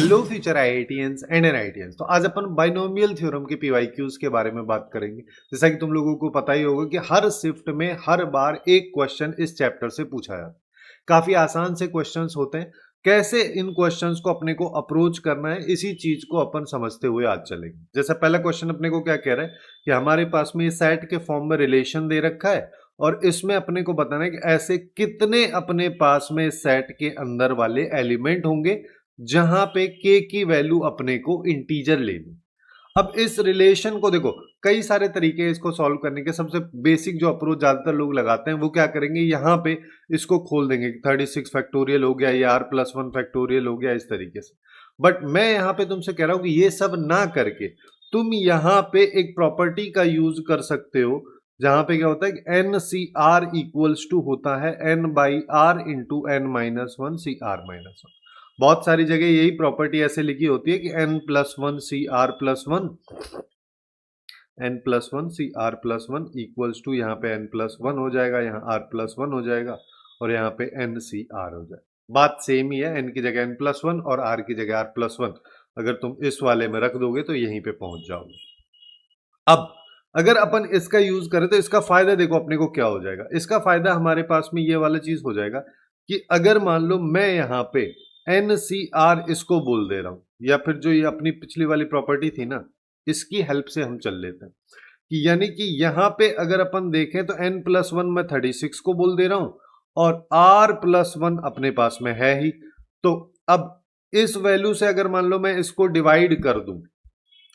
Hello future IITians and NITians. तो आज अपन बाइनोमियल थ्योरम के पीवाईक्यूज के बारे में बात करेंगे। जैसा कि तुम लोगों को पता ही होगा कि हर शिफ्ट में हर बार एक क्वेश्चन इस चैप्टर से पूछा जाता है। काफी आसान से क्वेश्चंस होते हैं। कैसे इन क्वेश्चंस को अपने को अप्रोच करना है, इसी चीज को अपन समझते हुए आज चलेंगे। जैसा पहला क्वेश्चन अपने को क्या कह रहा है कि हमारे पास में ये सेट के फॉर्म में रिलेशन दे रखा है और इसमें अपने को बताना है कि ऐसे कितने अपने पास में सेट के अंदर वाले एलिमेंट होंगे जहां पे k की वैल्यू अपने को इंटीजर लेनी। अब इस रिलेशन को देखो, कई सारे तरीके हैं इसको सॉल्व करने के। सबसे बेसिक जो अप्रोच ज्यादातर लोग लगाते हैं वो क्या करेंगे, यहां पे इसको खोल देंगे 36 फैक्टोरियल हो गया या r+1 फैक्टोरियल हो गया, इस तरीके से। बट मैं यहां पे तुमसे कह रहा हूं कि ये सब ना करके तुम यहां पे एक प्रॉपर्टी का यूज कर सकते हो, जहां पे क्या होता है कि NCR इक्वल्स टू होता है n/r इंटू n-1 CR-1। बहुत सारी जगह यही प्रॉपर्टी ऐसे लिखी होती है कि n+1 CR+1 n+1 CR+1 equals to, यहाँ पे n+1 हो जाएगा, यहाँ r+1 हो जाएगा और यहाँ पे NCR हो जाएगा। बात सेम ही है, n की जगह n+1 और r की जगह r+1। अगर तुम इस वाले में रख दोगे तो यहीं पे पहुंच जाओगे। अब अगर अपन इसका यूज करें तो इसका फायदा देखो अपने को क्या हो जाएगा। इसका फायदा हमारे पास में ये वाला चीज हो जाएगा कि अगर मान लो मैं यहाँ पे NCR इसको बोल दे रहा हूं, या फिर जो ये अपनी पिछली वाली प्रॉपर्टी थी ना, इसकी हेल्प से हम चल लेते हैं कि यानी कि यहां पे अगर अपन देखें तो n+1 मैं 36 को बोल दे रहा हूं और r+1 अपने पास में है ही। तो अब इस वैल्यू से अगर मान लो मैं इसको डिवाइड कर दूं,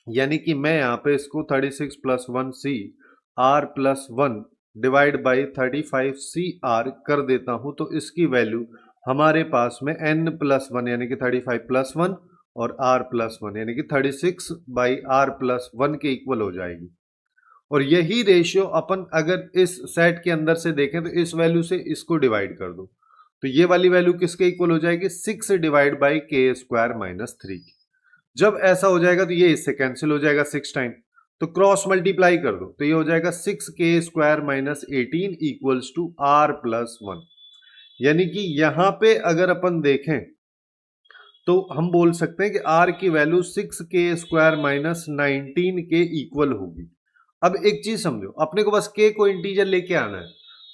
यानी कि मैं यहां पे इसको 36 + 1c r+1 divide by 35cr कर देता हूं, तो इसकी वैल्यू हमारे पास में n+1 यानी कि 35 + 1 और r+1 यानी कि 36/r+1 के इक्वल हो जाएगी। और यही रेशियो अपन अगर इस सेट के अंदर से देखें तो इस वैल्यू से इसको डिवाइड कर दो, तो ये वाली वैल्यू किसके इक्वल हो जाएगी, 6 डिवाइड बाई k²-3। जब ऐसा हो जाएगा तो ये इससे कैंसिल हो जाएगा 6 टाइम, तो क्रॉस मल्टीप्लाई कर दो तो ये हो जाएगा 6k² - 18 इक्वल्स टू r+1। यानी कि यहां पे अगर अपन देखें तो हम बोल सकते हैं कि r की वैल्यू 6k² - 19 के इक्वल होगी। अब एक चीज समझो, अपने को बस k को इंटीजर लेके आना है,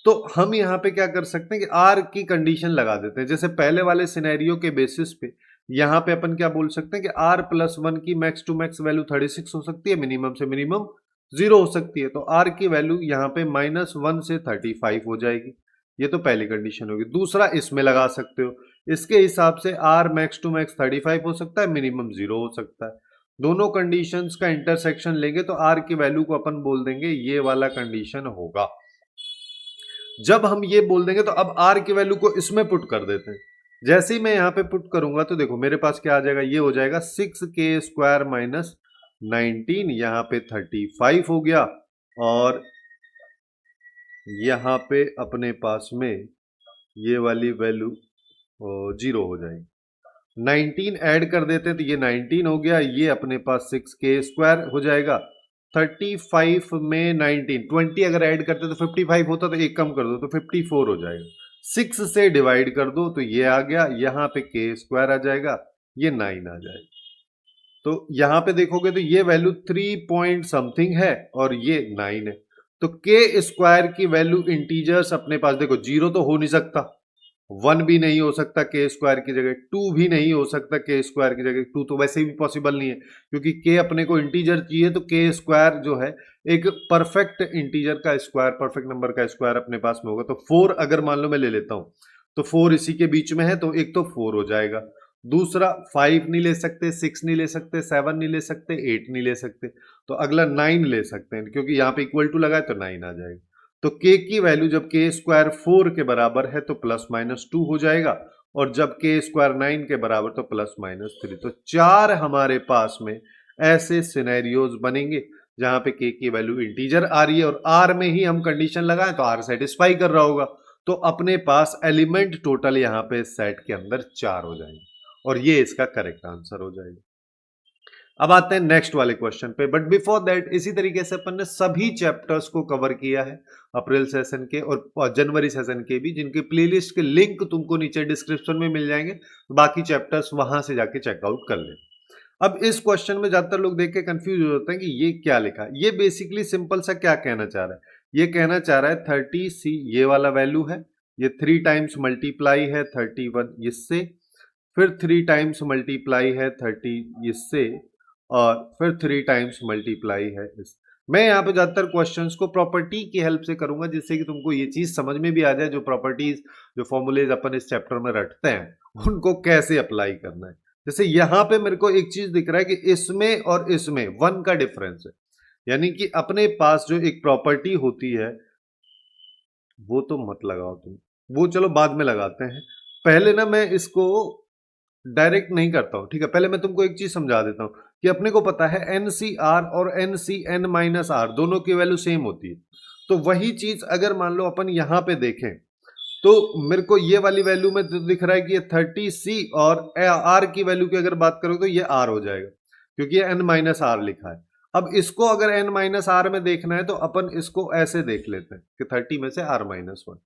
तो हम यहां पे क्या कर सकते हैं कि r की कंडीशन लगा देते हैं। जैसे पहले वाले सिनेरियो के बेसिस पे यहां पे अपन क्या बोल सकते हैं कि r+1 की मैक्स टू मैक्स वैल्यू 36 हो सकती है, मिनिमम से मिनिमम 0 हो सकती है। तो r की वैल्यू यहाँ पे -1 से 35 हो जाएगी। ये तो पहली कंडीशन होगी। दूसरा इसमें लगा सकते हो, इसके हिसाब से r मैक्स टू मैक्स 35 हो सकता है, मिनिमम 0 हो सकता है। दोनों कंडीशंस का इंटरसेक्शन लेंगे तो r की वैल्यू को अपन बोल देंगे ये वाला कंडीशन होगा। जब हम ये बोल देंगे तो अब r की वैल्यू को इसमें पुट कर देते हैं। जैसे ही मैं यहां पे पुट करूंगा तो देखो मेरे पास क्या आ जाएगा, ये हो जाएगा 6k² - 19, यहां पे 35 हो गया और यहां पे अपने पास में ये वाली वैल्यू 0 हो जाएगी। 19 ऐड कर देते हैं तो ये 19 हो गया, ये अपने पास 6k² हो जाएगा। 35 में 19 20 अगर ऐड करते तो 55 होता, तो एक कम कर दो तो 54 हो जाएगा। 6 से डिवाइड कर दो तो ये आ गया, यहाँ पे k² आ जाएगा, ये 9 आ जाएगा। तो यहां पे देखोगे तो ये वैल्यू 3 पॉइंट समथिंग है और ये 9 है। तो k² की वैल्यू इंटीजर्स अपने पास देखो, 0 तो हो नहीं सकता, 1 भी नहीं हो सकता k² की जगह, 2 भी नहीं हो सकता k² की जगह, 2 तो वैसे भी पॉसिबल नहीं है क्योंकि k अपने को इंटीजर चाहिए। तो k² जो है एक परफेक्ट इंटीजर का स्क्वायर, परफेक्ट नंबर का स्क्वायर अपने पास में होगा। तो 4 अगर मान लो मैं ले लेता हूं तो 4 इसी के बीच में है, तो एक तो 4 हो जाएगा। दूसरा 5 नहीं ले सकते, 6 नहीं ले सकते, 7 नहीं ले सकते, 8 नहीं ले सकते, तो अगला 9 ले सकते हैं क्योंकि यहाँ पे इक्वल टू लगा है तो 9 आ जाएगा। तो k की वैल्यू जब k² 4 के बराबर है तो +-2 हो जाएगा और जब k² 9 के बराबर तो +-3। तो 4 हमारे पास में ऐसे सिनेरियोज बनेंगे जहां पे k की वैल्यू इंटीजर आ रही है और r में ही हम कंडीशन लगाएं तो r सेटिस्फाई कर रहा होगा। तो अपने पास एलिमेंट टोटल यहाँ पे सेट के अंदर 4 हो जाएंगे और ये इसका करेक्ट आंसर हो जाएगा। अब आते हैं नेक्स्ट वाले क्वेश्चन पे, बट बिफोर दैट इसी तरीके से अपन ने सभी चैप्टर्स को कवर किया है अप्रैल सेशन के और जनवरी सेशन के भी, जिनके प्लेलिस्ट के लिंक तुमको नीचे डिस्क्रिप्शन में मिल जाएंगे, बाकी चैप्टर्स वहां से जाके चेकआउट कर ले। अब इस क्वेश्चन में ज्यादातर लोग देख के कंफ्यूज हो जाते हैं कि ये क्या लिखा है। ये बेसिकली सिंपल सा क्या कहना चाह रहा है, ये कहना चाह रहा है 30C ये वाला वैल्यू है, ये 3 टाइम्स मल्टीप्लाई है 31 इससे, फिर 3 टाइम्स मल्टीप्लाई है 30 इससे, और फिर 3 टाइम्स मल्टीप्लाई है इस। मैं यहाँ पे ज्यादातर क्वेश्चंस को प्रॉपर्टी की हेल्प से करूंगा, जिससे कि तुमको ये चीज समझ में भी आ जाए, जो प्रॉपर्टीज जो फॉर्मूलेज अपन इस चैप्टर में रटते हैं उनको कैसे अप्लाई करना है। जैसे यहाँ पे मेरे को एक चीज दिख रहा है कि इसमें और इसमें 1 का डिफरेंस है, यानी कि अपने पास जो एक प्रॉपर्टी होती है, वो तो मत लगाओ तुम, वो चलो बाद में लगाते हैं, पहले ना मैं इसको डायरेक्ट नहीं करता हूं, ठीक है। पहले मैं तुमको एक चीज समझा देता हूं कि अपने को पता है NCR और NCN-R दोनों की वैल्यू सेम होती है। तो वही चीज अगर मान लो अपन यहां पे देखें, तो मेरे को ये वाली वैल्यू में तो दिख रहा है कि ये 30C, और R की वैल्यू की अगर बात करो तो ये R हो जाएगा, क्योंकि ये N-R लिखा है। अब इसको अगर N-R में देखना है तो अपन इसको ऐसे देख लेते हैं कि 30 में से R-1,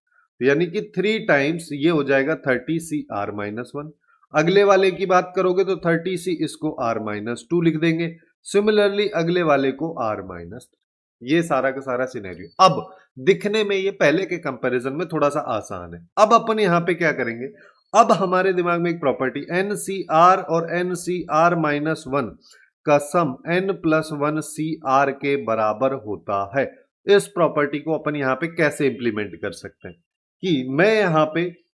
तो यानी कि 3 टाइम्स ये हो जाएगा 30C R-1। अगले वाले की बात करोगे तो 30C इसको R-2 लिख देंगे, सिमिलरली अगले वाले को R-3। ये सारा का सारा सिनेरियो अब दिखने में ये पहले के कंपैरिजन में थोड़ा सा आसान है। अब अपन यहां पे क्या करेंगे, अब हमारे दिमाग में एक प्रॉपर्टी NCR और NCR-1 का सम N+1CR के बराबर होता है। इस प्रॉपर्टी को अपन यहां पे कैसे इंप्लीमेंट कर सकते हैं कि मैं यहां पे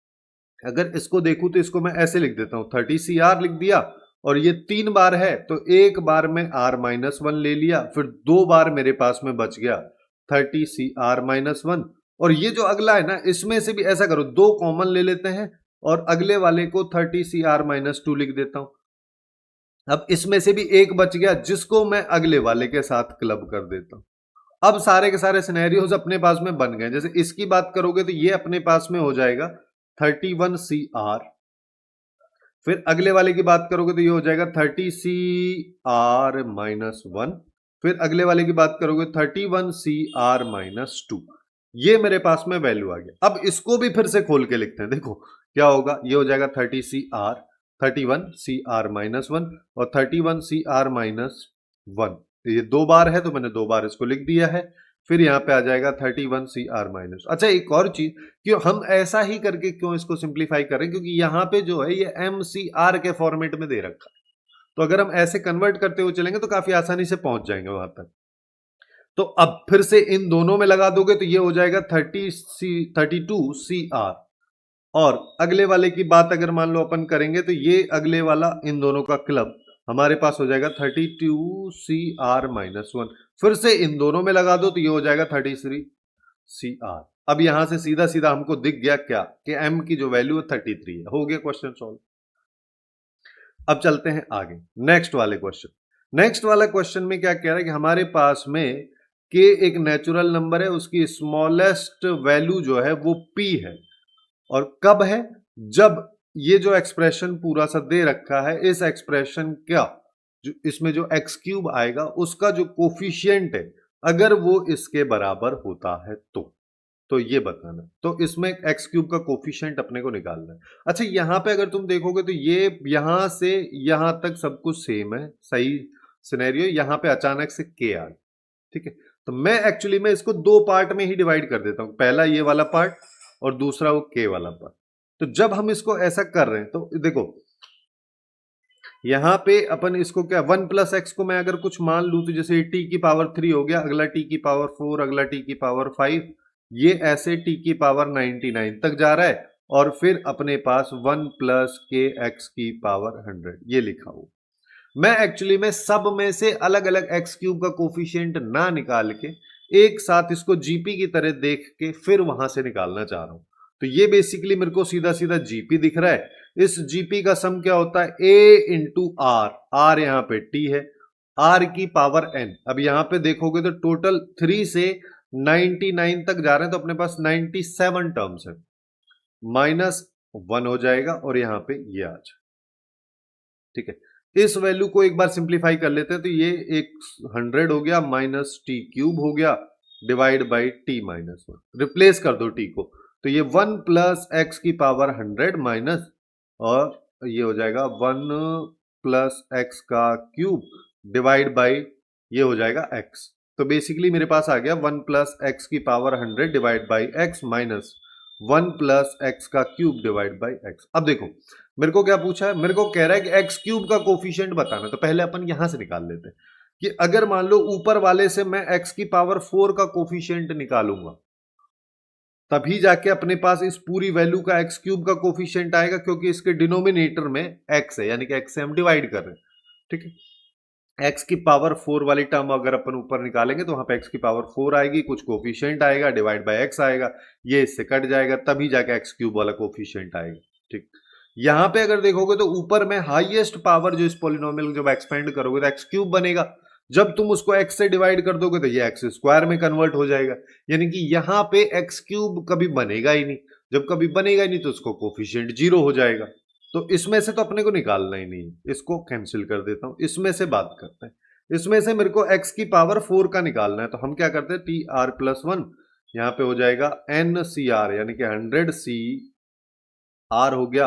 अगर इसको देखूं तो इसको मैं ऐसे लिख देता हूं, 30CR लिख दिया, और ये 3 बार है तो एक बार में R-1 ले लिया, फिर 2 बार मेरे पास में बच गया 30CR-1। और ये जो अगला है ना, इसमें से भी ऐसा करो, 2 कॉमन ले लेते हैं और अगले वाले को 30CR-2 लिख देता हूं। अब इसमें से भी एक बच गया, जिसको मैं अगले वाले के साथ क्लब कर देता हूं। अब सारे के सारे सिनेरियोज अपने पास में बन गए। जैसे इसकी बात करोगे तो ये अपने पास में हो जाएगा 31CR, फिर अगले वाले की बात करोगे तो ये हो जाएगा 30CR-1, फिर अगले वाले की बात करोगे 31CR-2। ये मेरे पास में वैल्यू आ गया। अब इसको भी फिर से खोल के लिखते हैं, देखो क्या होगा, ये हो जाएगा 31CR और 31CR-1। तो ये 2 बार है तो मैंने 2 बार इसको लिख दिया है, फिर यहां पे आ जाएगा 31CR-। अच्छा एक और चीज, क्यों हम ऐसा ही करके क्यों इसको सिंप्लीफाई करें, क्योंकि यहां पे जो है ये MCR के फॉर्मेट में दे रखा है, तो अगर हम ऐसे कन्वर्ट करते हुए चलेंगे तो काफी आसानी से पहुंच जाएंगे वहां तक। तो अब फिर से इन दोनों में लगा दोगे तो ये हो जाएगा 32CR, और अगले वाले की बात अगर मान लो अपन करेंगे तो ये अगले वाला इन दोनों का क्लब हमारे पास हो जाएगा 32CR-1। फिर से इन दोनों में लगा दो तो ये हो जाएगा 33CR। अब यहां से सीधा सीधा हमको दिख गया क्या कि M की जो वैल्यू है 33 है। हो गया क्वेश्चन सॉल्व। अब चलते हैं आगे नेक्स्ट वाले क्वेश्चन। नेक्स्ट वाला क्वेश्चन में क्या कह रहा है कि हमारे पास में K एक नेचुरल नंबर है, उसकी स्मॉलेस्ट वैल्यू जो है वो P है, और कब है, जब ये जो एक्सप्रेशन पूरा सा दे रखा है, इस एक्सप्रेशन का जो इसमें जो x³ आएगा उसका जो कोफिशिएंट है अगर वो इसके बराबर होता है तो ये बताना। तो इसमें x³ का कोफिशिएंट अपने को निकालना है। अच्छा यहां पे अगर तुम देखोगे तो ये यहां से यहां तक सब कुछ सेम है, सही सिनेरियो। यहां पे अचानक से k आ गया, ठीक है। तो मैं एक्चुअली में इसको 2 पार्ट में ही डिवाइड कर देता हूं, पहला ये वाला पार्ट और दूसरा वो k वाला पार्ट। तो जब हम इसको ऐसा कर रहे हैं तो देखो यहां पे अपन इसको क्या 1 + x को मैं अगर कुछ मान लूं तो जैसे t⁻3 हो गया, अगला t⁻4, अगला t⁻5, ये ऐसे t⁻99 तक जा रहा है, और फिर अपने पास 1 + kx⁻100 ये लिखा हो। मैं एक्चुअली में सब में से अलग अलग x³ का कोफिशिएंट ना निकाल के एक साथ इसको जीपी की तरह देख के फिर वहां से निकालना चाह रहा हूं। तो ये बेसिकली मेरे को सीधा सीधा जीपी दिख रहा है। इस जीपी का सम क्या होता है, a × r यहां पे t है, r⁻n। अब यहां पे देखोगे तो टोटल 3 से 99 तक जा रहे हैं, तो अपने पास 97 टर्म्स है, -1 हो जाएगा और यहां पे ये आ जाए, ठीक है। इस वैल्यू को एक बार सिंप्लीफाई कर लेते हैं तो ये एक 100 हो गया माइनस टी क्यूब हो गया divide by T minus 1। Replace कर दो टी को, तो ये 1 प्लस एक्स की पावर 100 माइनस, और ये हो जाएगा 1 प्लस एक्स का क्यूब डिवाइड बाई ये हो जाएगा एक्स। तो बेसिकली मेरे पास आ गया 1 प्लस एक्स की power 100 divide by x minus 1 plus x का क्यूब डिवाइड बाई एक्स। अब देखो मेरे को क्या पूछा है, मेरे को कह रहा है कि एक्स क्यूब का कोफिशिएंट बताना। तो पहले अपन यहां से निकाल लेते हैं कि अगर मान लो ऊपर वाले से मैं एक्स की पावर 4 का कोफिशिएंट निकालूंगा तभी जाके अपने पास इस पूरी वैल्यू का एक्स क्यूब का कोफिशिएंट आएगा, क्योंकि इसके डिनोमिनेटर में एक्स है, यानी कि एक्स से हम डिवाइड कर रहे हैं। ठीक है, एक्स की पावर 4 वाली टर्म अगर अपन ऊपर निकालेंगे तो वहां पे एक्स की पावर 4 आएगी, कुछ कोफिशिएंट आएगा, डिवाइड बाय एक्स आएगा, ये इससे कट जाएगा, तभी जाके एक्स क्यूब वाला कोफिशिएंट आएगा। ठीक, यहां पे अगर देखोगे तो ऊपर में हाईएस्ट पावर जो इस पॉलिनोमियल जब एक्सपेंड करोगे तो एक्स क्यूब बनेगा, जब तुम उसको एक्स से डिवाइड कर दोगे तो ये एक्स स्क्वायर में कन्वर्ट हो जाएगा, यानी कि यहां पे एक्स क्यूब कभी बनेगा ही नहीं। जब कभी बनेगा ही नहीं तो उसको कोफिशिएंट 0 हो जाएगा। तो इसमें से तो अपने को निकालना ही नहीं, इसको कैंसिल कर देता हूं, इसमें से बात करते हैं। इसमें से मेरे को एक्स की पावर 4 का निकालना है, तो हम क्या करते हैं, टी आर प्लस 1 यहां पे हो जाएगा एन सी आर, यानी कि 100 सी आर हो गया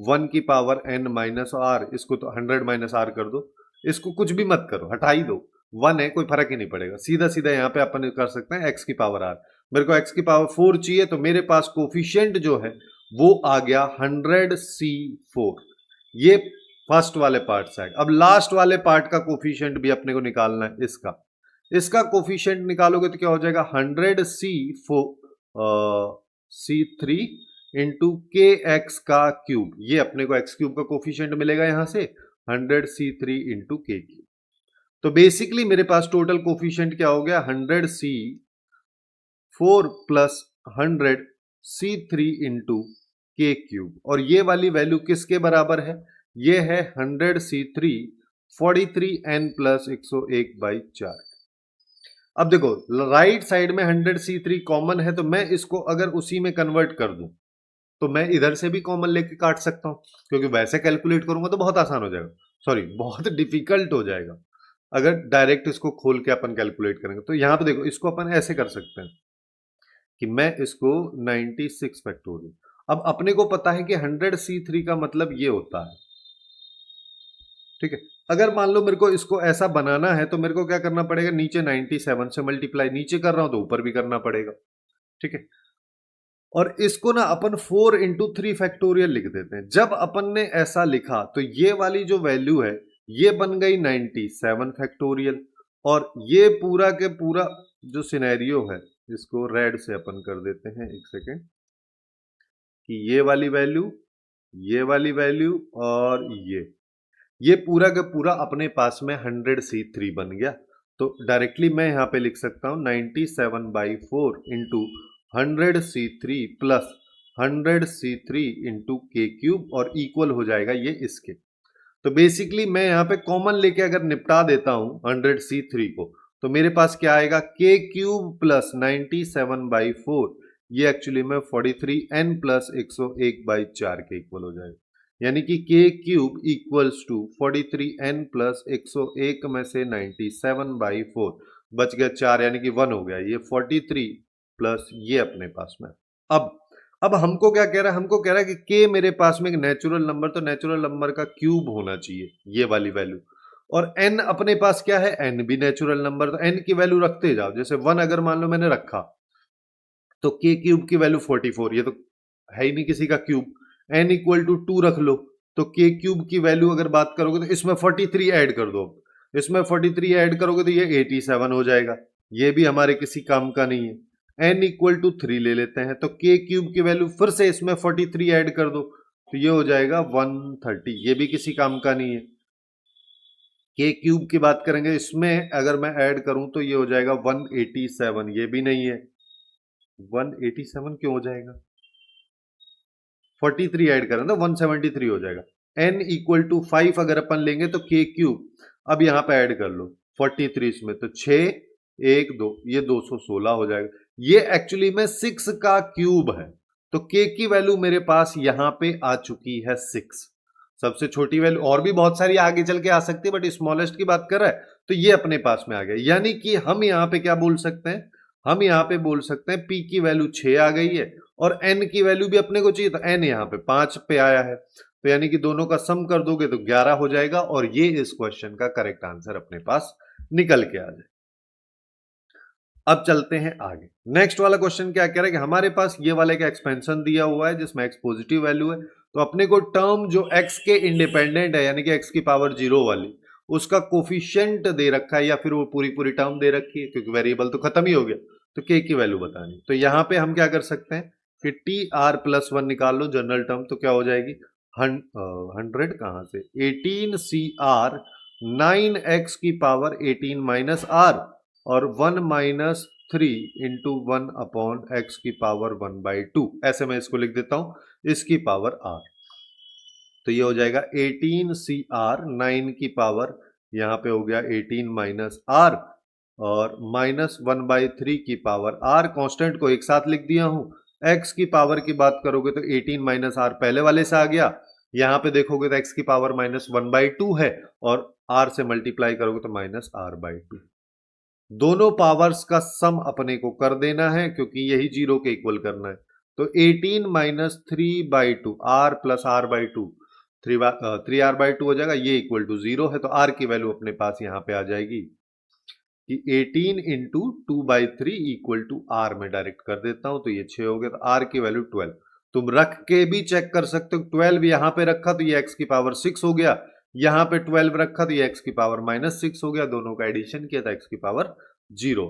1 की पावर n माइनस आर, इसको तो 100 माइनस आर कर दो, इसको कुछ भी मत करो, हटा ही दो, 1 है, कोई फर्क ही नहीं पड़ेगा। सीधा सीधा यहाँ पे अपन कर सकते हैं x की पावर r। मेरे को x की पावर 4 चाहिए, तो मेरे पास कोफिशिएंट जो है वो आ गया 100c4। ये फर्स्ट वाले पार्ट से आएगा। अब लास्ट वाले पार्ट का कोफिशिएंट भी अपने को निकालना है। इसका कोफिशिएंट निकालोगे तो क्या हो जाएगा, 100c3 इंटू के एक्स का क्यूब, ये अपने को एक्स क्यूब का कोफिशिएंट मिलेगा यहां से 100c3 इंटू के क्यूब। तो बेसिकली मेरे पास टोटल कोफिशिएंट क्या हो गया, 100c4 प्लस 100c3 इंटू के क्यूब, और ये वाली वैल्यू किसके बराबर है, ये है 100c3 43n प्लस 101/4। अब देखो राइट साइड में 100c3 कॉमन है, तो मैं इसको अगर उसी में कन्वर्ट कर दूं तो मैं इधर से भी कॉमन लेके काट सकता हूं, क्योंकि वैसे कैलकुलेट करूंगा तो बहुत आसान हो जाएगा, सॉरी बहुत डिफिकल्ट हो जाएगा अगर डायरेक्ट इसको खोल के अपन कैलकुलेट करेंगे। तो यहां पे देखो इसको अपन ऐसे कर सकते हैं कि मैं इसको 96 फैक्टोरियल, अब अपने को पता है कि 100c3 का मतलब ये होता है। ठीक है, अगर मान लो मेरे को इसको ऐसा बनाना है तो मेरे को क्या करना पड़ेगा, नीचे 97 से मल्टीप्लाई नीचे कर रहा हूं तो ऊपर भी करना पड़ेगा। ठीक है, और इसको ना अपन 4 इंटू 3 फैक्टोरियल लिख देते हैं। जब अपन ने ऐसा लिखा तो ये वाली जो वैल्यू है ये बन गई 97 फैक्टोरियल, और ये पूरा के पूरा जो सिनेरियो है इसको रेड से अपन कर देते हैं, एक सेकेंड, कि ये वाली वैल्यू और ये पूरा का पूरा अपने पास में 100c3 बन गया। तो डायरेक्टली मैं यहां पे लिख सकता हूं 97/4 into 100c3 plus 100c3 into के क्यूब, और इक्वल हो जाएगा ये इसके। तो बेसिकली मैं यहाँ पे कॉमन लेके अगर निपटा देता हूं 100c3 को, तो मेरे पास क्या आएगा, के क्यूब प्लस 97/4, ये एक्चुअली में 43n प्लस 101/4 के इक्वल हो जाएगा, यानी कि के cube equals to 43n plus 101 में से 97/4 बच गया 4, यानी कि 1 हो गया, ये 43 प्लस ये अपने पास में। अब हमको क्या कह रहा है, हमको कह रहा है कि के मेरे पास में एक नेचुरल नंबर, तो नेचुरल नंबर का क्यूब होना चाहिए ये वाली वैल्यू, और n अपने पास क्या है, n भी नेचुरल नंबर, तो n की वैल्यू रखते जाओ। जैसे 1 अगर मान लो मैंने रखा तो के क्यूब की वैल्यू 44, ये तो है ही नहीं किसी का क्यूब, n इक्वल टू 2 रख लो, तो के क्यूब की वैल्यू अगर बात करोगे तो इसमें 43 ऐड कर दो, इसमें 43 ऐड करोगे तो ये 87 हो जाएगा, ये भी हमारे किसी काम का नहीं है। n इक्वल टू 3 ले लेते हैं, तो के क्यूब की वैल्यू फिर से इसमें 43 ऐड कर दो, तो ये हो जाएगा 130, ये भी किसी काम का नहीं है। के क्यूब की बात करेंगे, इसमें अगर मैं ऐड करूं तो ये हो जाएगा 187, ये भी नहीं है, 187 क्यों हो जाएगा, 43 ऐड करें तो 173 हो जाएगा। n इक्वल टू 5 अगर अपन लेंगे तो के क्यूब, अब यहां पे ऐड कर लो 43 में, तो 6 1 2, ये 216 हो जाएगा। ये एक्चुअली में 6 का क्यूब है, तो k की वैल्यू मेरे पास यहां पे आ चुकी है 6। सबसे छोटी वैल्यू, और भी बहुत सारी आगे चल के आ सकती है बट स्मॉलेस्ट की बात कर रहा है, तो ये अपने पास में आ गया। यानी कि हम यहाँ पे क्या बोल सकते हैं, हम यहाँ पे बोल सकते हैं p की वैल्यू 6 आ गई है और n की वैल्यू भी अपने को चाहिए, तो n यहाँ पे 5 पे आया है, तो यानी कि दोनों का सम कर दोगे तो 11 हो जाएगा और ये इस क्वेश्चन का करेक्ट आंसर अपने पास निकल के आ जाए। अब चलते हैं आगे। नेक्स्ट वाला क्वेश्चन क्या कह रहा है कि हमारे पास ये वाला एक एक्सपेंशन दिया हुआ है जिसमें x पॉजिटिव वैल्यू है, तो अपने को टर्म जो x के इंडिपेंडेंट है यानी कि x की पावर 0 वाली, उसका कोफिशिएंट दे रखा है या फिर वो पूरी पूरी टर्म दे रखी है, क्योंकि वेरिएबल तो खत्म ही हो गया, तो k की वैल्यू बतानी। तो यहां पे हम क्या कर सकते हैं कि tr+1 निकाल लो जनरल टर्म, तो क्या हो जाएगी 100 कहां से 18cr 9x की पावर 18 माइनस r और 1 माइनस 3 इंटू 1 अपॉन एक्स की पावर 1/2, ऐसे मैं इसको लिख देता हूं इसकी पावर r। तो ये हो जाएगा 18cr 9 की पावर यहां पे हो गया 18 माइनस r और माइनस 1/3 की पावर r, कांस्टेंट को एक साथ लिख दिया हूं। x की पावर की बात करोगे तो 18 माइनस r पहले वाले से आ गया, यहां पे देखोगे तो x की पावर माइनस 1/2 है और r से मल्टीप्लाई करोगे तो माइनस r/2। दोनों पावर्स का सम अपने को कर देना है क्योंकि यही 0 के इक्वल करना है, तो 18 minus 3/2 r plus r/2 3r/2 हो जाएगा, ये इक्वल टू 0 है, तो r की वैल्यू अपने पास यहां पे आ जाएगी कि 18 इंटू 2/3 इक्वल टू r में डायरेक्ट कर देता हूं, तो ये 6 हो गया, तो r की वैल्यू 12। तुम रख के भी चेक कर सकते हो, 12 यहां पे रखा तो ये x की पावर 6 हो गया, यहां पे 12 रखा तो ये x की पावर माइनस 6 हो गया, दोनों का एडिशन किया था x की पावर 0।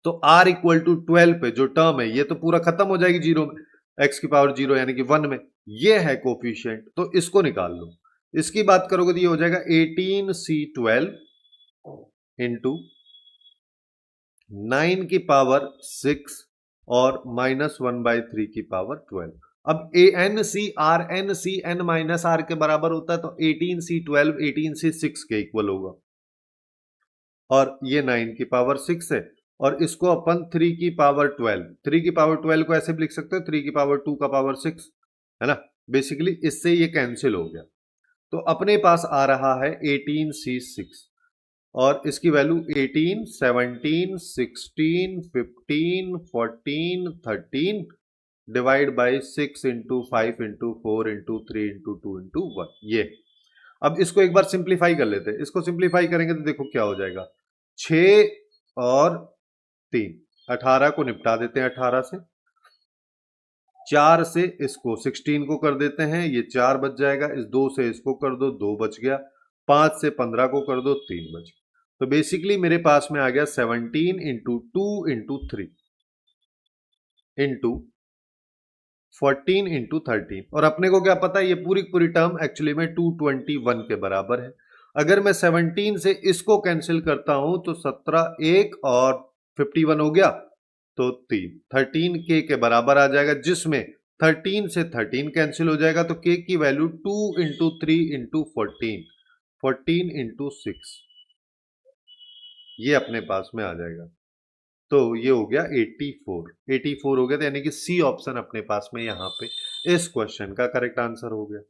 तो r इक्वल टू 12 पे जो टर्म है ये तो पूरा खत्म हो जाएगी 0 में, x की पावर 0 यानी कि 1 में, ये है कोफिशिएंट, तो इसको निकाल लो। इसकी बात करोगे तो ये हो जाएगा 18c12 इंटू 9 की पावर 6 और माइनस 1/3 की पावर 12। अब n माइनस r के बराबर होता है, तो 18c12 18c6 के इक्वल होगा और ये 9 की पावर 6 है और इसको अपन 3 की पावर 12 को ऐसे भी लिख सकते हो 3 की पावर 2 का पावर 6, है ना, बेसिकली इससे ये कैंसिल हो गया, तो अपने पास आ रहा है 18c6 और इसकी value 18 17 16 15 14 13 divide by 6 into 5 into 4 into 3 into 2 into 1, ये। अब इसको एक बार सिंप्लीफाई कर लेते हैं, इसको सिंप्लीफाई करेंगे तो देखो क्या हो जाएगा 6 और 3 18 को निपटा देते हैं, 18 से 4 से इसको 16 को कर देते हैं, ये 4 बच जाएगा, इस 2 से इसको कर दो 2 बच गया, 5 से 15 को कर दो 3 बच गया, तो बेसिकली मेरे पास में आ गया 17 इंटू 2 इंटू 3 इंटू 14 इंटू 13 और अपने को क्या पता है ये पूरी पूरी टर्म एक्चुअली में 221 के बराबर है। अगर मैं 17 से इसको कैंसिल करता हूं तो 17 1 और 51 हो गया, तो 13 के बराबर आ जाएगा, जिसमें 13 से 13 कैंसिल हो जाएगा, तो के की वैल्यू 2 इंटू 3 इंटू 14 इंटू 6 ये अपने पास में आ जाएगा, तो ये हो गया 84 हो गया, तो यानी कि सी ऑप्शन अपने पास में यहां पे इस क्वेश्चन का करेक्ट आंसर हो गया।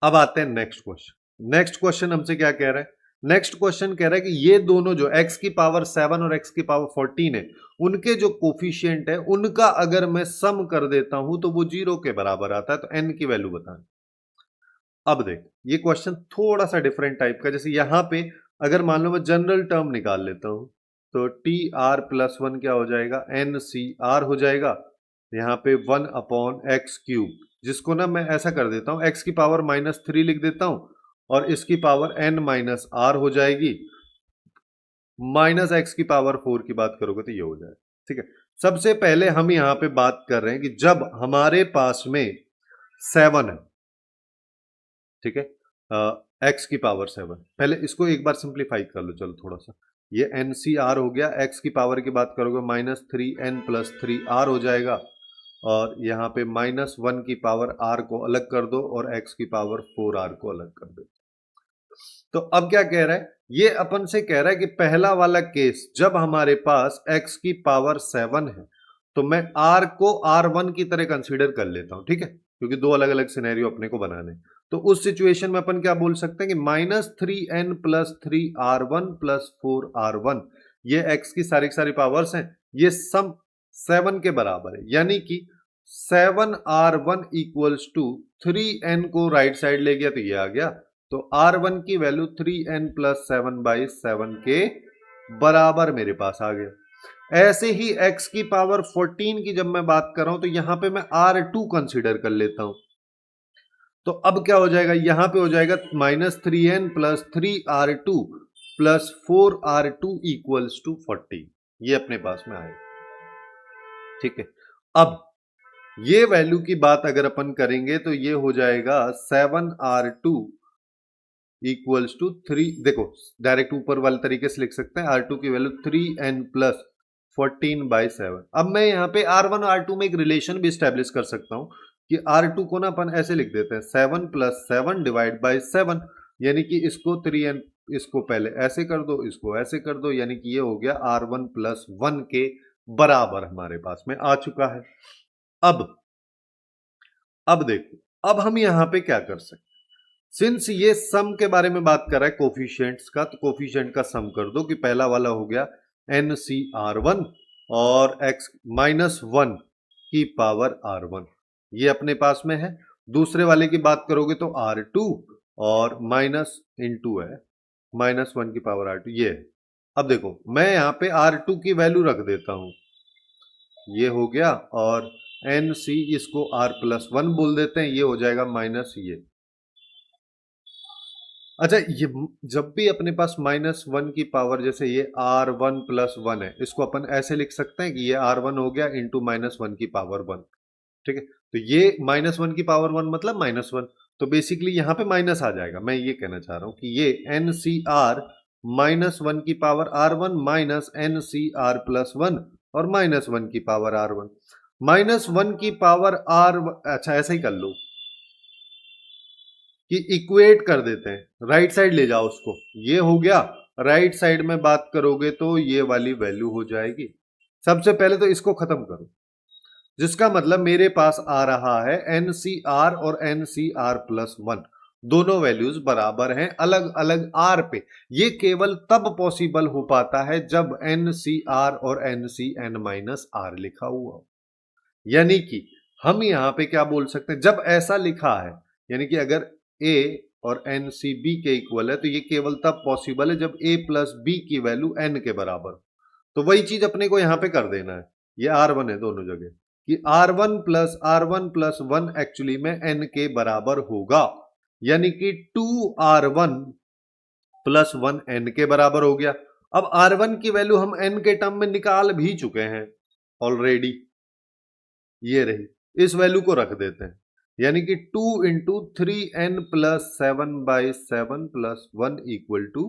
अब आते हैं नेक्स्ट क्वेश्चन हमसे क्या कह रहा है, नेक्स्ट क्वेश्चन कह रहा है कि ये दोनों जो x की पावर 7 और x की पावर 14 है उनके जो कोफिशिएंट है उनका अगर मैं सम कर देता हूं तो वो 0 के बराबर आता है, तो n की वैल्यू बताना। अब देख ये क्वेश्चन थोड़ा सा डिफरेंट टाइप का, जैसे यहां पे अगर मान लो मैं जनरल टर्म निकाल लेता हूं तो tr+1 क्या हो जाएगा ncr हो जाएगा, यहाँ पे 1 अपॉन एक्स क्यूब, जिसको ना मैं ऐसा कर देता हूं x की पावर -3 लिख देता हूं और इसकी पावर n माइनस r हो जाएगी, माइनस एक्स की पावर 4 की बात करोगे तो ये हो जाएगा। ठीक है, सबसे पहले हम यहां पे बात कर रहे हैं कि जब हमारे पास में 7 है, ठीक है, x की पावर 7, पहले इसको एक बार सिंप्लीफाई कर लो, चलो थोड़ा सा, ये NCR हो गया, x की पावर की बात करोगे -3n+3r हो जाएगा और यहाँ पे -1 की पावर r को अलग कर दो और x की पावर 4r को अलग कर दो। तो अब क्या कह रहा है, ये अपन से कह रहा है कि पहला वाला केस जब हमारे पास x की पावर 7 है तो मैं r को r1 की तरह कंसीडर कर लेता हूं, ठीक है, क्योंकि दो अलग अलग सिनेरियो अपने को बनाने। तो उस सिचुएशन में अपन क्या बोल सकते हैं कि -3n + 3r1 + 4r1, ये x की सारी पावर्स हैं, ये सम 7 के बराबर है, यानी कि 7r1 = 3n को राइट साइड ले गया तो ये आ गया, तो r1 की वैल्यू 3n + 7/7 के बराबर मेरे पास आ गया। ऐसे ही x की पावर 14 की जब मैं बात कर रहा हूं तो यहां पे मैं r2 कंसीडर कर लेता हूं, तो अब क्या हो जाएगा, यहां पे हो जाएगा -3n + 3r2 + 4r2 = 40, ये अपने पास में आएगा। ठीक है, अब ये वैल्यू की बात अगर अपन करेंगे तो ये हो जाएगा 7r2 = 3, देखो डायरेक्ट ऊपर वाले तरीके से लिख सकते हैं, r2 की वैल्यू 3n + 14/7। अब मैं यहाँ पे r1 और r2 में एक रिलेशन भी स्टैब्लिश कर सकता हूं कि r2 को ना अपन ऐसे लिख देते हैं 7 + 7 / 7, यानी कि इसको 3n, इसको पहले ऐसे कर दो, इसको ऐसे कर दो, यानी कि ये हो गया r1 + 1 के बराबर हमारे पास में आ चुका है। अब देखो, अब हम यहां पे क्या कर सकते हैं, सिंस ये सम के बारे में बात कर रहा है कोफिशिएंट्स का, तो कोफिशिएंट का सम कर दो कि पहला वाला हो गया NCr1 और x -1 की पावर r1, ये अपने पास में है। दूसरे वाले की बात करोगे तो r2 और माइनस इंटू है -1 की पावर r2, ये है। अब देखो मैं यहां पे r2 की वैल्यू रख देता हूं, ये हो गया, और NC इसको r+1 बोल देते हैं, ये हो जाएगा माइनस ये। अच्छा, ये जब भी अपने पास -1 की पावर, जैसे ये r1 + 1 है, इसको अपन ऐसे लिख सकते हैं कि ये r1 हो गया इंटू -1 की पावर 1। ठीक है, तो ये -1 की पावर 1 मतलब -1, तो बेसिकली यहां पे माइनस आ जाएगा। मैं ये कहना चाह रहा हूं कि ये NCr -1 की पावर r1 माइनस NCr + 1 और -1 की पावर r1, -1 की पावर r, अच्छा ऐसा ही कर लो कि इक्वेट कर देते हैं, राइट साइड ले जाओ उसको, ये हो गया। राइट साइड में बात करोगे तो ये वाली वैल्यू हो जाएगी। सबसे पहले तो इसको खत्म करो, जिसका मतलब मेरे पास आ रहा है NCr और NCr+1, दोनों वैल्यूज बराबर हैं अलग अलग r पे। ये केवल तब पॉसिबल हो पाता है जब NCr और NCn-r लिखा हुआ हो, यानी कि हम यहां पे क्या बोल सकते हैं, जब ऐसा लिखा है, यानी कि अगर a और NCb के इक्वल है, तो ये केवल तब पॉसिबल है जब a + b की वैल्यू n के बराबर। तो वही चीज अपने को यहां पे कर देना है, ये r1 है दोनों जगह, कि r1 + 1 एक्चुअली में n के बराबर होगा, यानी कि 2r1 + 1 n के बराबर हो गया। अब r1 की वैल्यू हम n के टर्म में निकाल भी चुके हैं ऑलरेडी, ये रही, इस वैल्यू को रख देते हैं, यानी कि 2 × 3n + 7/7 + 1 =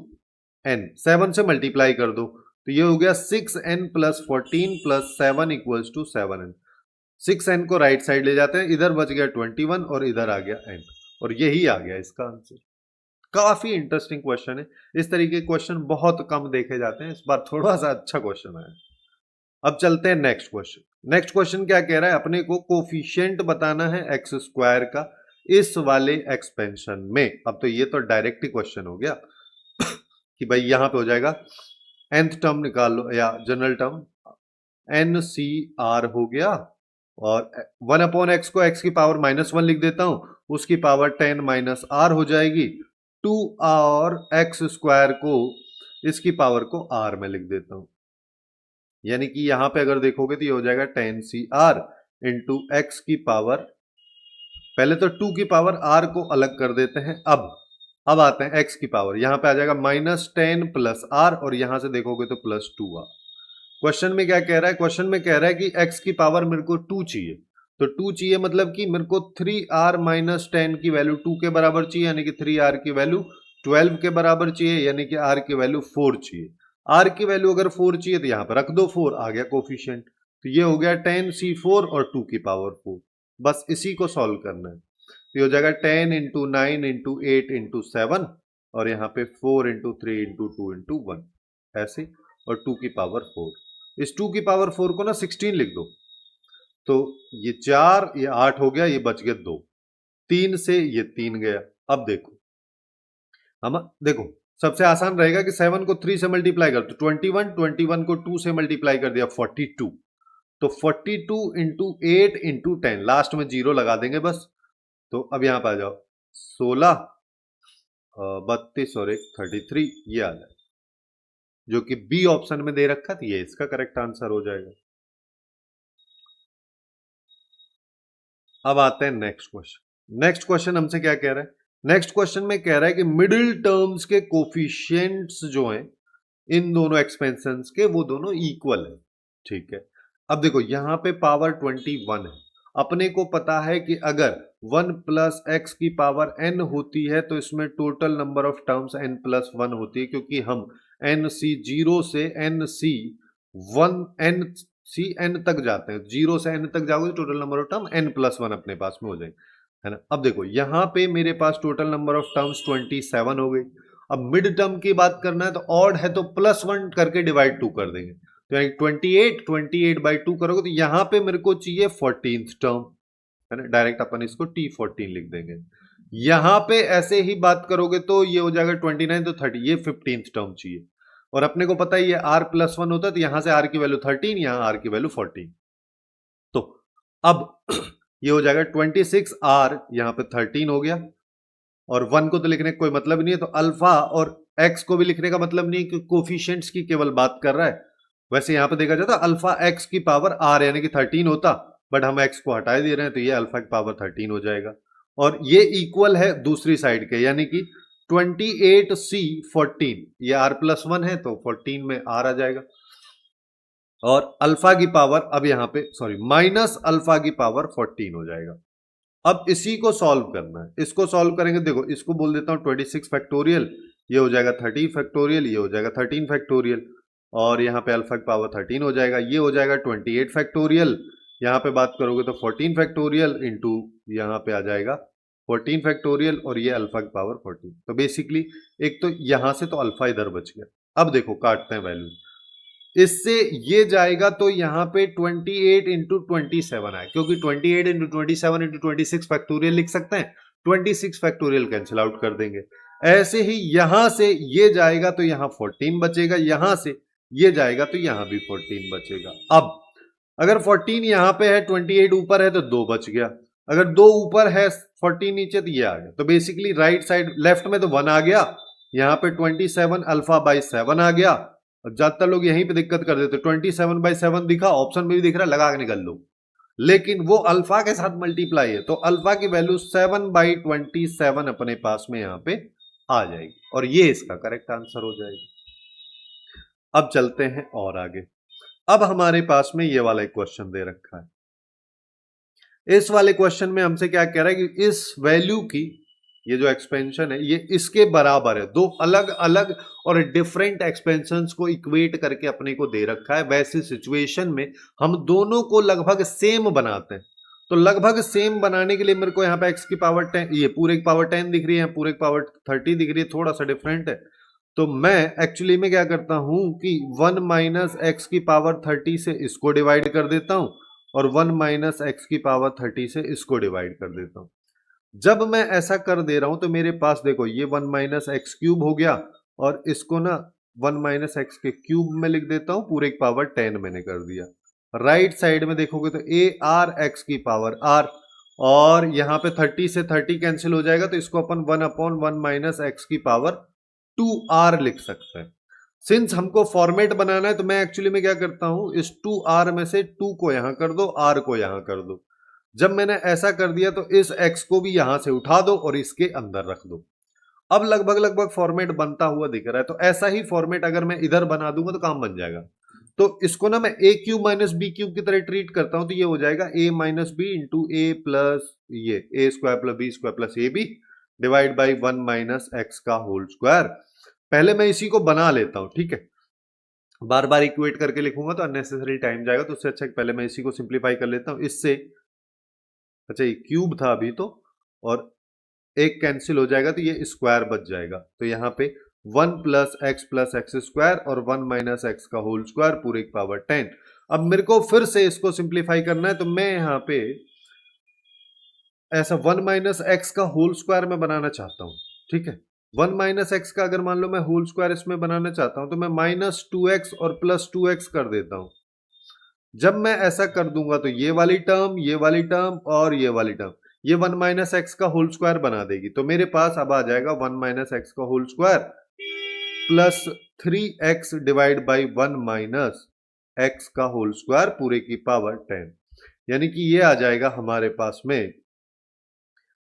n, 7 से मल्टीप्लाई कर दो, तो ये हो गया 6n + 14 + 7 = 7n। 6n को राइट साइड ले जाते हैं, इधर बच गया 21 और इधर आ गया n, और यही आ गया इसका आंसर। काफी इंटरेस्टिंग क्वेश्चन है, इस तरीके के क्वेश्चन बहुत कम देखे जाते हैं, इस बार थोड़ा सा अच्छा क्वेश्चन आया। अब चलते हैं नेक्स्ट क्वेश्चन। नेक्स्ट क्वेश्चन क्या कह रहा है, अपने को कोफिशिएंट बताना है x² का इस वाले एक्सपेंशन में। अब तो ये तो डायरेक्ट ही क्वेश्चन हो गया कि भाई यहां पे हो जाएगा nth टर्म निकाल लो या जनरल टर्म, NCr हो गया, और 1/x को x की पावर -1 लिख देता हूं, उसकी पावर 10 - r हो जाएगी, 2 और x² को इसकी पावर को r में लिख देता हूं, यानी कि यहां पे अगर देखोगे तो ये हो जाएगा 10CR इंटू एक्स की पावर, पहले तो 2 की पावर r को अलग कर देते हैं। अब आते हैं x की पावर, यहां पे आ जाएगा -10 + r, और यहां से देखोगे तो +2r। क्वेश्चन में क्या कह रहा है, क्वेश्चन में कह रहा है कि x की पावर मेरे को 2 चाहिए, तो 2 चाहिए मतलब कि मेरे को 3r - 10 की वैल्यू 2 के बराबर चाहिए, यानी कि 3r की वैल्यू 12 के बराबर चाहिए, यानी कि r की वैल्यू 4 चाहिए। r की वैल्यू अगर 4 चाहिए तो यहां पर रख दो 4, आ गया कोफिशिएंट, तो ये हो गया 10c4 और 2 की पावर 4, बस इसी को सॉल्व करना है। तो ये हो जाएगा 10 × 9 × 8 × 7, और यहाँ पे 4 × 3 × 2 × 1 ऐसे, और 2 की पावर 4, इस 2 की पावर 4 को ना 16 लिख दो, तो ये 4, ये 8 हो गया, ये बच गया 2, 3 से ये 3 गया। अब देखो हम देखो सबसे आसान रहेगा कि 7 को 3 से मल्टीप्लाई कर, तो 21, 21 को 2 से मल्टीप्लाई कर दिया 42, तो 42 इंटू 8 इंटू 10, लास्ट में 0 लगा देंगे बस। तो अब यहां पर आ जाओ, 16, 32 और 1 33, ये आ जाए, जो कि बी ऑप्शन में दे रखा था, ये इसका करेक्ट आंसर हो जाएगा। अब आते हैं नेक्स्ट क्वेश्चन। नेक्स्ट क्वेश्चन हमसे क्या कह रहा है? नेक्स्ट क्वेश्चन में कह रहा है कि मिडिल टर्म्स के कोफिशिएंट्स जो हैं इन दोनों एक्सपेंशंस के, वो दोनों इक्वल है। ठीक है, अब देखो यहां पे पावर 21 है, अपने को पता है कि अगर 1 प्लस एक्स की पावर n होती है तो इसमें total number of terms n plus 1 होती है, क्योंकि हम n c 0 से n c 1 n c n तक जाते हैं, 0 से n तक जाओगे तो total number of term n plus 1 अपने पास में हो जाएगी, है ना। अब देखो यहां पे मेरे पास टोटल नंबर ऑफ टर्म्स 27 हो गई। अब मिड टर्म की बात करना है तो ऑड है तो +1 करके डिवाइड 2 कर देंगे, तो यानी 28 बाई 2 करोगे तो यहां पे मेरे को चाहिए 14th टर्म, है ना। डायरेक्ट अपन इसको T14 लिख देंगे। यहां पे ऐसे ही बात करोगे तो ये हो जाएगा 29, तो 30, ये 15th टर्म चाहिए, और अपने को पता है ये r+1 होता है, तो यहां से r की वैल्यू 13, यहां r की वैल्यू 14, तो अब ये हो जाएगा 26r, यहां पे 13 हो गया, और 1 को तो लिखने का कोई मतलब नहीं है, तो अल्फा और x को भी लिखने का मतलब नहीं है, कि कोफिशिएंट्स की केवल बात कर रहा है। वैसे यहां पे देखा जाता अल्फा x की पावर r यानी कि 13 होता, बट हम x को हटा दे रहे हैं, तो ये अल्फा की पावर 13 हो जाएगा, और ये इक्वल है दूसरी साइड के, यानी कि 28c 14, ये r+1 है तो 14 में r आ जाएगा, और अल्फा की पावर अब यहां पे सॉरी माइनस अल्फा की पावर 14 हो जाएगा। अब इसी को सॉल्व करना है, इसको सॉल्व करेंगे, देखो इसको बोल देता हूं 26 फैक्टोरियल, ये हो जाएगा 30 फैक्टोरियल, ये हो जाएगा 13 फैक्टोरियल, और यहाँ पे अल्फा की पावर 13 हो जाएगा, ये हो जाएगा 28 फैक्टोरियल, यहाँ पे बात करोगे तो 14 फैक्टोरियल इंटू यहाँ पे आ जाएगा 14 फैक्टोरियल, और ये अल्फा की पावर 14, तो बेसिकली एक तो यहां से तो अल्फा इधर बच गया। अब देखो काटते हैं वैल्यू, इससे ये जाएगा तो यहां पे 28 इंटू 27 आए, क्योंकि 28 इंटू 27 इंटू 26 फैक्टोरियल लिख सकते हैं, 26 फैक्टोरियल कैंसिल आउट कर देंगे। ऐसे ही यहां से ये जाएगा तो यहां 14 बचेगा, यहां से ये जाएगा तो यहां भी 14 बचेगा। अब अगर 14 यहां पे है, 28 ऊपर है, तो 2 बच गया, अगर 2 ऊपर है 14 नीचे, तो ये आ गया, तो बेसिकली राइट साइड लेफ्ट में तो 1 आ गया, यहां पे 27 अल्फा बाई 7 आ गया। ज्यादातर लोग यहीं पे दिक्कत कर देते, 27/7 दिखा, ऑप्शन में भी दिख रहा है, लगा के निकल लो, लेकिन वो अल्फा के साथ मल्टीप्लाई है, तो अल्फा की वैल्यू 7/27 अपने पास में यहां पे आ जाएगी, और ये इसका करेक्ट आंसर हो जाएगी। अब चलते हैं और आगे। अब हमारे पास में ये वाला एक क्वेश्चन दे रखा है। इस वाले क्वेश्चन में हमसे क्या कह रहा है कि इस वैल्यू की, ये जो एक्सपेंशन है ये इसके बराबर है, दो अलग अलग और डिफरेंट एक्सपेंशंस को इक्वेट करके अपने को दे रखा है। वैसी सिचुएशन में हम दोनों को लगभग सेम बनाते हैं, तो लगभग सेम बनाने के लिए मेरे को यहाँ पे x की पावर 10, ये पूरे की पावर 10 दिख रही है, पूरे की पावर 30 दिख रही है, थोड़ा सा डिफरेंट है, तो मैं एक्चुअली में क्या करता हूं कि 1 माइनस एक्स की पावर 30 से इसको डिवाइड कर देता हूं, और 1 माइनस एक्स की पावर 30 से इसको डिवाइड कर देता हूं। जब मैं ऐसा कर दे रहा हूं तो मेरे पास देखो ये 1 माइनस एक्स क्यूब हो गया, और इसको ना 1 माइनस एक्स के क्यूब में लिख देता हूं, पूरे की पावर 10 मैंने कर दिया। राइट साइड में देखोगे तो ए आर एक्स की पावर आर, और यहां पे 30 से 30 कैंसिल हो जाएगा, तो इसको अपन 1/1 माइनस एक्स की पावर 2r लिख सकते हैं। सिंस हमको फॉर्मेट बनाना है तो मैं एक्चुअली में क्या करता हूं, इस 2r में से 2 को यहां कर दो, r को यहां कर दो। जब मैंने ऐसा कर दिया तो इस x को भी यहां से उठा दो और इसके अंदर रख दो। अब लगभग लगभग फॉर्मेट बनता हुआ दिख रहा है, तो ऐसा ही फॉर्मेट अगर मैं इधर बना दूंगा तो काम बन जाएगा। तो इसको ना मैं ए क्यूब माइनस बी क्यूब की तरह ट्रीट करता हूं, तो ये हो जाएगा a minus B into A plus ये A square plus B square plus A B divide by 1 minus x का होल स्क्वायर। पहले मैं इसी को बना लेता हूं, ठीक है, बार बार इक्वेट करके लिखूंगा तो अननेसेसरी टाइम जाएगा, तो उससे अच्छा पहले मैं इसी को सिंप्लीफाई कर लेता हूं। इससे अच्छा ये क्यूब था अभी तो, और एक कैंसिल हो जाएगा तो ये स्क्वायर बच जाएगा, तो यहाँ पे 1 प्लस एक्स स्क्वायर और 1 माइनस एक्स का होल स्क्वायर पूरे की पावर 10, अब मेरे को फिर से इसको सिंप्लीफाई करना है, तो मैं यहां पे ऐसा 1 माइनस एक्स का होल स्क्वायर में बनाना चाहता हूं। ठीक है, 1 माइनस एक्स का अगर मान लो मैं होल स्क्वायर इसमें बनाना चाहता हूं तो मैं -2x और +2x कर देता हूं। जब मैं ऐसा कर दूंगा तो ये वाली टर्म और ये वाली टर्म ये 1 माइनस एक्स का होल स्क्वायर बना देगी। तो मेरे पास अब आ जाएगा 1 माइनस एक्स का whole square plus 3x divide by 1 minus x का होल स्क्वायर पूरे की पावर 10, यानी कि ये आ जाएगा हमारे पास में।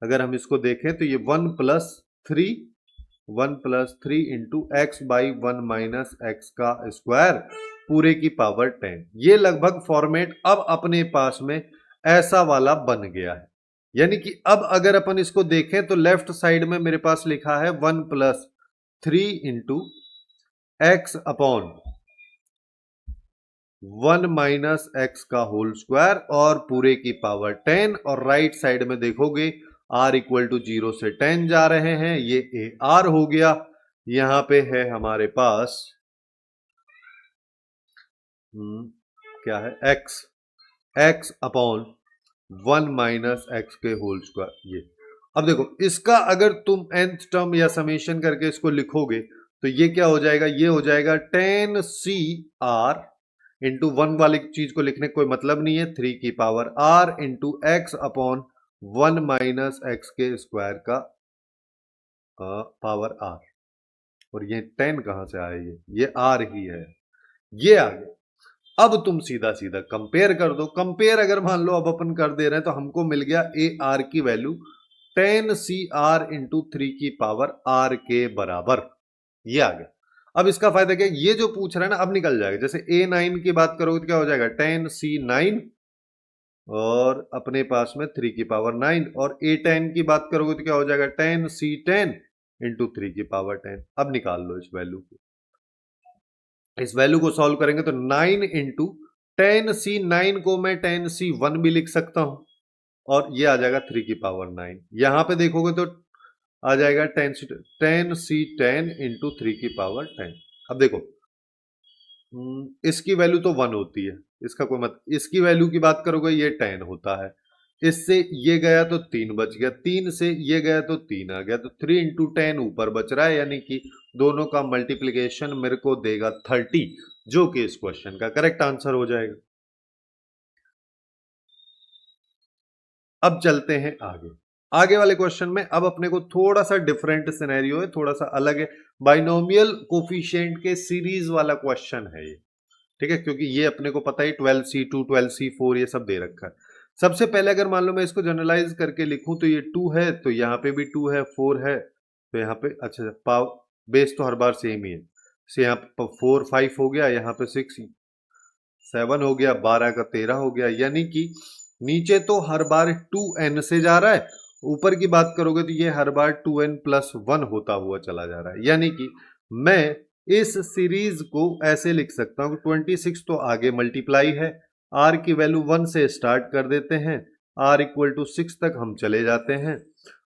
अगर हम इसको देखें तो ये 1 plus 3 into x by 1 minus x का स्क्वायर पूरे की पावर 10। ये लगभग फॉर्मेट अब अपने पास में ऐसा वाला बन गया है। यानी कि अब अगर अपन इसको देखें तो लेफ्ट साइड में मेरे पास लिखा है 1 plus 3 into x upon 1 minus x का होल स्क्वायर और पूरे की पावर 10, और राइट साइड में देखोगे r इक्वल टू 0 से 10 जा रहे हैं, ये ए आर हो गया। यहां पे है हमारे पास क्या है x अपॉन 1 माइनस एक्स के होल स्क्वायर। ये अब देखो, इसका अगर तुम nth टर्म या समेशन करके इसको लिखोगे तो ये क्या हो जाएगा, ये हो जाएगा 10cr इंटू 1 वाली चीज को लिखने कोई मतलब नहीं है, 3 की power r into x upon 1 minus x के स्क्वायर का पावर r। और ये 10 कहां से आया, ये r ही है, ये आ गया। अब तुम सीधा सीधा कंपेयर कर दो। कंपेयर अगर मान लो अब अपन कर दे रहे हैं तो हमको मिल गया ए आर की वैल्यू 10cr इंटू 3 की पावर r के बराबर, ये आ गया। अब इसका फायदा क्या, ये जो पूछ रहा है ना अब निकल जाएगा। जैसे a9 की बात करोगे तो क्या हो जाएगा 10c9 और अपने पास में 3 की पावर 9, और a10 की बात करोगे तो क्या हो जाएगा 10c10 इंटू 3 की पावर 10। अब निकाल लो इस वैल्यू को, इस वैल्यू को सॉल्व करेंगे तो 9 इंटू 10c9 को मैं 10c1 भी लिख सकता हूं, और ये आ जाएगा 3 की पावर 9। यहां पे देखोगे तो आ जाएगा 10c10 इंटू 3 की पावर 10। अब देखो इसकी वैल्यू तो 1 होती है, इसका कोई मत, इसकी वैल्यू की बात करोगे ये 10 होता है, इससे ये गया तो 3 बच गया, 3 से ये गया तो 3 आ गया, तो 3 इंटू 10 ऊपर बच रहा है, यानी कि दोनों का मल्टीप्लीकेशन मेरे को देगा 30, जो कि इस क्वेश्चन का करेक्ट आंसर हो जाएगा। अब चलते हैं आगे वाले क्वेश्चन में। अब अपने को थोड़ा सा डिफरेंट सिनेरियो है, थोड़ा सा अलग है, बाइनोमियल कोफिशिएंट के सीरीज वाला क्वेश्चन है ये। ठीक है, क्योंकि ये अपने को पता है 12c2 12c4 ये सब दे रखा है। सबसे पहले अगर मान लो मैं इसको जनरलाइज करके लिखूं तो ये 2 है, तो यहाँ पे भी 2 है, 4 है, तो यहाँ पे अच्छा पाव बेस तो हर बार सेम ही है, से यहाँ पे 4 5 हो गया, यहाँ पे 6 7 हो गया, 12 का 13 हो गया, यानी कि नीचे तो हर बार 2n से जा रहा है, ऊपर की बात करोगे तो ये हर बार 2n प्लस 1 होता हुआ चला जा रहा है। यानी कि मैं इस सीरीज को ऐसे लिख सकता हूं, 26 तो आगे मल्टीप्लाई है, r की वैल्यू 1 से स्टार्ट कर देते हैं, r इक्वल टू 6 तक हम चले जाते हैं,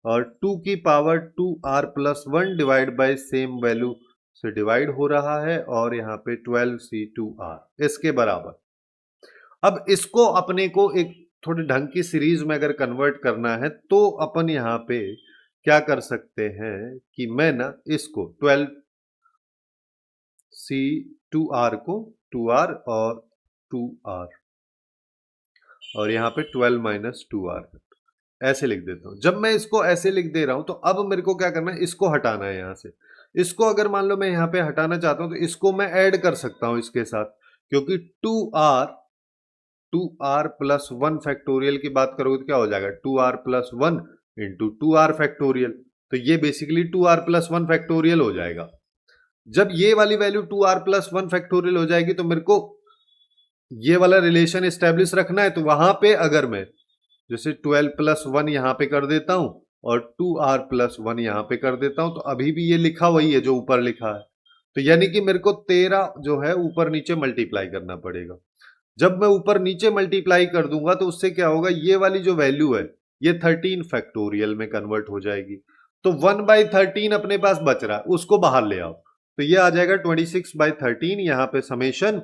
और 2 की power 2r plus 1 divide by same value से डिवाइड हो रहा है, और यहाँ पे 12c2r इसके बराबर। अब इसको अपने को एक थोड़े ढंग की सीरीज में अगर कन्वर्ट करना है तो अपन यहाँ पे क्या कर सकते हैं कि मैं ना इसको 12c2r को 2r और 2r और यहाँ पे 12 माइनस 2r ऐसे लिख देता हूं। जब मैं इसको ऐसे लिख दे रहा हूं तो अब मेरे को क्या करना है, इसको हटाना है। यहां से इसको अगर मान लो मैं यहाँ पे हटाना चाहता हूं तो इसको मैं ऐड कर सकता हूं इसके साथ, क्योंकि 2r प्लस 1 फैक्टोरियल की बात करोगे तो क्या हो जाएगा 2r plus 1 into 2r factorial, तो ये बेसिकली 2r प्लस 1 फैक्टोरियल हो जाएगा। जब ये वाली वैल्यू 2r प्लस 1 फैक्टोरियल हो जाएगी तो मेरे को ये वाला रिलेशन एस्टेब्लिश रखना है, तो वहां पे अगर मैं जैसे 12 प्लस 1 यहां पे कर देता हूं और 2r प्लस 1 यहां पे कर देता हूं, तो अभी भी ये लिखा वही है जो ऊपर लिखा है, तो यानी कि मेरे को 13 जो है ऊपर नीचे मल्टीप्लाई करना पड़ेगा। जब मैं ऊपर नीचे मल्टीप्लाई कर दूंगा तो उससे क्या होगा, ये वाली जो वैल्यू है ये 13 फैक्टोरियल में कन्वर्ट हो जाएगी, तो 1/13 अपने पास बच रहा है, उसको बाहर ले आओ, तो ये आ जाएगा 26/13, यहाँ पे समेशन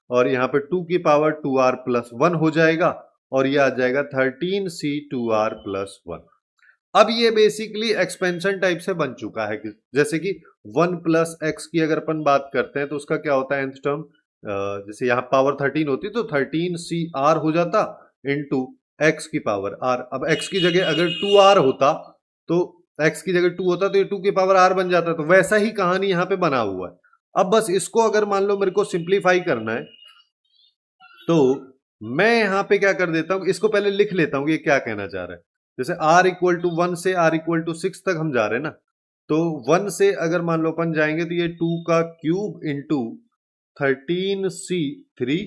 और यहाँ पे 2 की पावर 2r प्लस 1 हो जाएगा और ये आ जाएगा 13c 2r प्लस 1। अब ये बेसिकली एक्सपेंशन टाइप से बन चुका है कि जैसे कि 1 प्लस एक्स की अगर अपन बात करते हैं तो उसका क्या होता है nth टर्म, जैसे यहाँ पावर 13 होती तो 13cr हो जाता इंटू एक्स की पावर r। अब x की जगह अगर 2r होता तो x की जगह 2 होता तो ये 2 की पावर r बन जाता। तो वैसा ही कहानी यहाँ पे बना हुआ है। अब बस इसको अगर मान लो मेरे को सिंप्लीफाई करना है तो मैं यहाँ पे क्या कर देता हूँ, इसको पहले लिख लेता हूँ ये क्या कहना चाह रहा है। जैसे r इक्वल टू 1 से r इक्वल टू 6 तक हम जा रहे हैं ना, तो 1 से अगर मान लो अपन जाएंगे तो ये 2 का क्यूब इंटू 13c3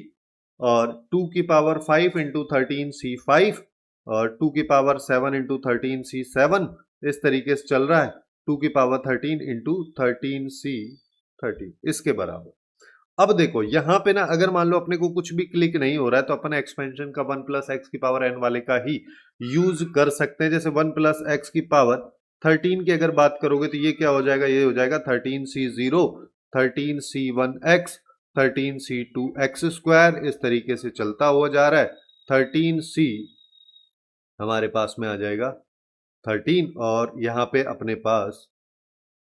और 2 की पावर 5 इंटू 13c5 और 2 की पावर 7 इंटू 13c7 इस तरीके से चल रहा है। 2 की पावर 13 इंटू 13c13 इसके बराबर। अब देखो यहाँ पे ना अगर मान लो अपने को कुछ भी क्लिक नहीं हो रहा है तो अपन एक्सपेंशन का 1 प्लस एक्स की पावर n वाले का ही यूज कर सकते हैं। जैसे 1 प्लस एक्स की पावर 13 की अगर बात करोगे तो ये क्या हो जाएगा, ये हो जाएगा 13c0 13c1x 13c2x स्क्वायर, इस तरीके से चलता हुआ जा रहा है। 13c हमारे पास में आ जाएगा 13 और यहाँ पे अपने पास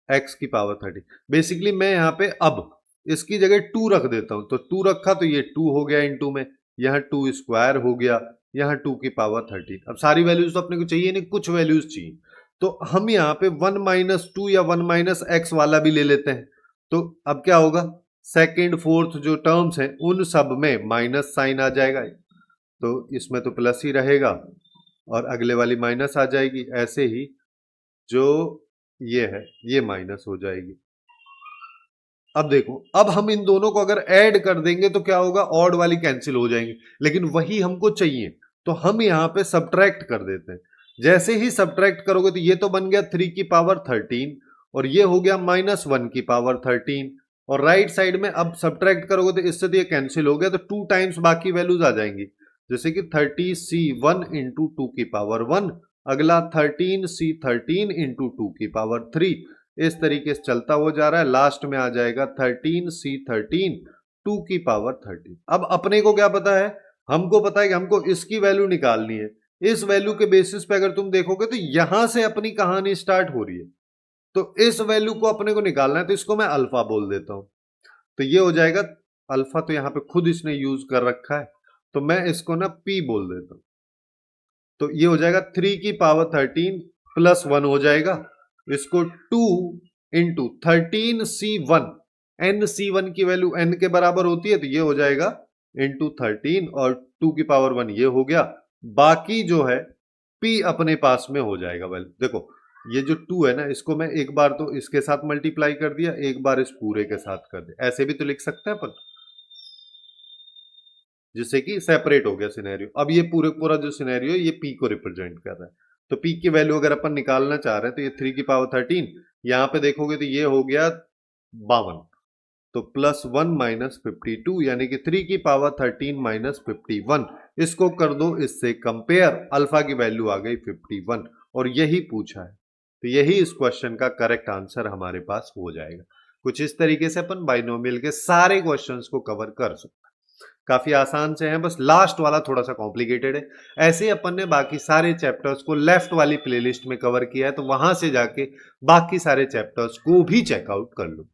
x की पावर 13। बेसिकली मैं यहाँ पे अब इसकी जगह 2 रख देता हूं, तो 2 रखा तो ये 2 हो गया इंटू में, यहाँ 2 स्क्वायर हो गया, यहाँ 2 की पावर 13। अब सारी वैल्यूज तो अपने को चाहिए नहीं, कुछ वैल्यूज चाहिए, तो हम यहाँ पे 1 माइनस 2 या 1 माइनस एक्स वाला भी ले लेते हैं। तो अब क्या होगा, सेकेंड फोर्थ जो टर्म्स हैं उन सब में माइनस साइन आ जाएगा, तो इसमें तो प्लस ही रहेगा और अगले वाली माइनस आ जाएगी। ऐसे ही जो ये है ये माइनस हो जाएगी। अब देखो, अब हम इन दोनों को अगर ऐड कर देंगे तो क्या होगा, ऑड वाली कैंसिल हो जाएंगी, लेकिन वही हमको चाहिए तो हम यहां पे सब्ट्रैक्ट कर देते हैं। जैसे ही सब्ट्रैक्ट करोगे तो ये तो बन गया 3 की पावर 13 और ये हो गया -1 की पावर 13 और राइट साइड में अब सब्ट्रैक्ट करोगे तो इससे तो ये कैंसिल हो गया, तो 2 टाइम्स बाकी वैल्यूज आ जाएंगी। जैसे कि 30c1 इंटू 2 की पावर 1, अगला 13c13 इंटू 2 की पावर 3, इस तरीके से चलता हुआ जा रहा है। लास्ट में आ जाएगा 13c13 2 की पावर 13। अब अपने को क्या पता है, हमको पता है कि हमको इसकी वैल्यू निकालनी है। इस वैल्यू के बेसिस पे अगर तुम देखोगे तो यहां से अपनी कहानी स्टार्ट हो रही है, तो इस वैल्यू को अपने को निकालना है, तो इसको मैं अल्फा बोल देता हूं। तो ये हो जाएगा अल्फा, तो यहां पे खुद इसने यूज कर रखा है तो मैं इसको ना पी बोल देता हूं। तो ये हो जाएगा 3 की पावर 13 प्लस 1 हो जाएगा, इसको 2 इंटू 13c1, nc1 की वैल्यू n के बराबर होती है तो ये हो जाएगा इंटू 13 और 2 की पावर 1 ये हो गया। बाकी जो है p अपने पास में हो जाएगा। वैल्यू देखो, ये जो 2 है ना, इसको मैं एक बार तो इसके साथ मल्टीप्लाई कर दिया, एक बार इस पूरे के साथ कर दिया, ऐसे भी तो लिख सकते हैं अपन, जिससे कि सेपरेट हो गया सिनेरियो। अब ये पूरा जो सिनेरियो ये पी को रिप्रेजेंट कर रहा है, तो पी की वैल्यू अगर अपन निकालना चाह रहे हैं तो ये 3 की पावर 13, यहां पे देखोगे तो ये हो गया 52, तो +1 माइनस 52 यानी कि 3 की पावर 13 माइनस 51, इसको कर दो इससे कंपेयर, अल्फा की वैल्यू आ गई 51 और यही पूछा है, तो यही इस क्वेश्चन का करेक्ट आंसर हमारे पास हो जाएगा। कुछ इस तरीके से अपन बाइनोमियल के सारे क्वेश्चंस को कवर कर सकते हैं। काफी आसान से हैं, बस लास्ट वाला थोड़ा सा कॉम्प्लिकेटेड है। ऐसे ही अपन ने बाकी सारे चैप्टर्स को लेफ्ट वाली प्लेलिस्ट में कवर किया है, तो वहां से जाके बाकी सारे चैप्टर्स को भी चेकआउट कर लो।